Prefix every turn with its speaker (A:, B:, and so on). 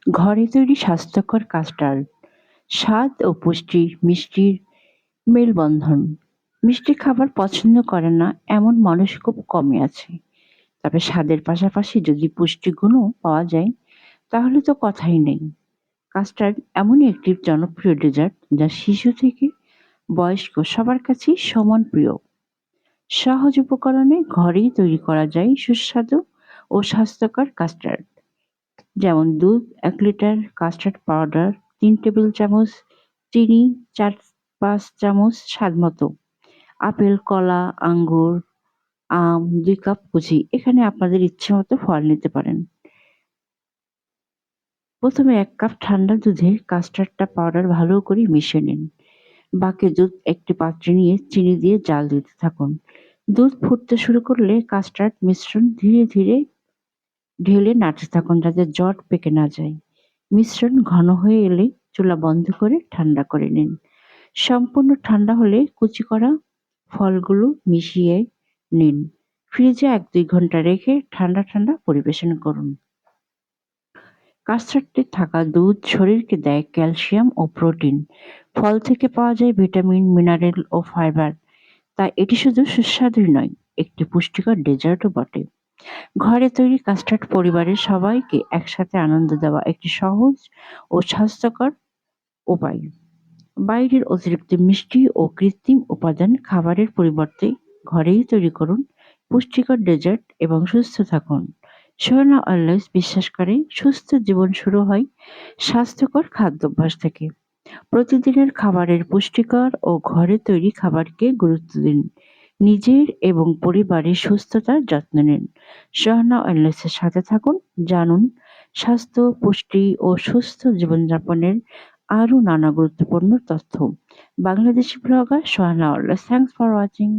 A: ঘরে তৈরি স্বাস্থ্যকর কাস্টার্ড, স্বাদ ও পুষ্টি মিষ্টির মেলবন্ধন। মিষ্টি খাবার পছন্দ করে না এমন মানুষ খুব কমই আছে। তবে স্বাদের পাশাপাশি যদি পুষ্টিগুণও পাওয়া যায় তাহলে তো কথাই নেই। কাস্টার্ড এমনই একটি জনপ্রিয় ডেজার্ট যা শিশু থেকে বয়স্ক সবার কাছেই সমান প্রিয়। সহজ উপকরণে ঘরেই তৈরি করা যায় সুস্বাদু ও স্বাস্থ্যকর কাস্টার্ড। যেমন দুধ ১ লিটার, কাস্টার্ড পাউডার ৩ টেবিল চামচ, চিনি ৪-৫ চামচ স্বাদমতো, আপেল, কলা, আঙ্গুর, আম ২ কাপ কুচি। এখানে আপনাদের ইচ্ছেমতো ফল নিতে পারেন। প্রথমে ১ কাপ ঠান্ডা দুধে কাস্টার্ডটা পাউডার ভালো করে মিশিয়ে নিন। বাকি দুধ একটি পাত্রে নিয়ে চিনি দিয়ে জাল দিতে থাকুন। দুধ ফুটতে শুরু করলে কাস্টার্ড মিশ্রণ ধীরে ধীরে ঢেলে নাড়তে থাকুন যাতে জট পেকে না যায়। মিশ্রণ ঘন হয়ে এলে চুলা বন্ধ করে ঠান্ডা করে নিন। সম্পূর্ণ ঠান্ডা হলে কুচি করা ফলগুলো মিশিয়ে নিন। ফ্রিজে ১-২ ঘন্টা রেখে ঠান্ডা ঠান্ডা পরিবেশন করুন। কাস্টার্ডে থাকা দুধ শরীরকে দেয় ক্যালসিয়াম ও প্রোটিন। ফল থেকে পাওয়া যায় ভিটামিন, মিনারেল ও ফাইবার। তাই এটি শুধু সুস্বাদুই নয়, একটি পুষ্টিকর ডেজার্টও বটে। ঘরে তৈরি কাস্টার্ড পরিবারের সবাইকে একসাথে আনন্দ দেওয়া একটি সহজ ও স্বাস্থ্যকর উপায়। বাইরের অতিরিক্ত মিষ্টি ও কৃত্রিম উপাদান খাবারের পরিবর্তে ঘরেই তৈরি করুন পুষ্টিকর ডেজার্ট এবং সুস্থ থাকুন। সোহানা অলওয়েজ বিশ্বাস করে সুস্থ জীবন শুরু হয় স্বাস্থ্যকর খাদ্যাভ্যাস থেকে। প্রতিদিনের খাবারের পুষ্টিকর ও ঘরে তৈরি খাবারকে গুরুত্ব দিন। নিজের এবং পরিবারের সুস্থতার যত্ন নিন। সোহানা ওয়েলনেসের সাথে থাকুন, জানুন স্বাস্থ্য, পুষ্টি ও সুস্থ জীবনযাপনের আরও নানা গুরুত্বপূর্ণ তথ্য। Bangladeshi blogger Sohana wellness. Thanks for watching.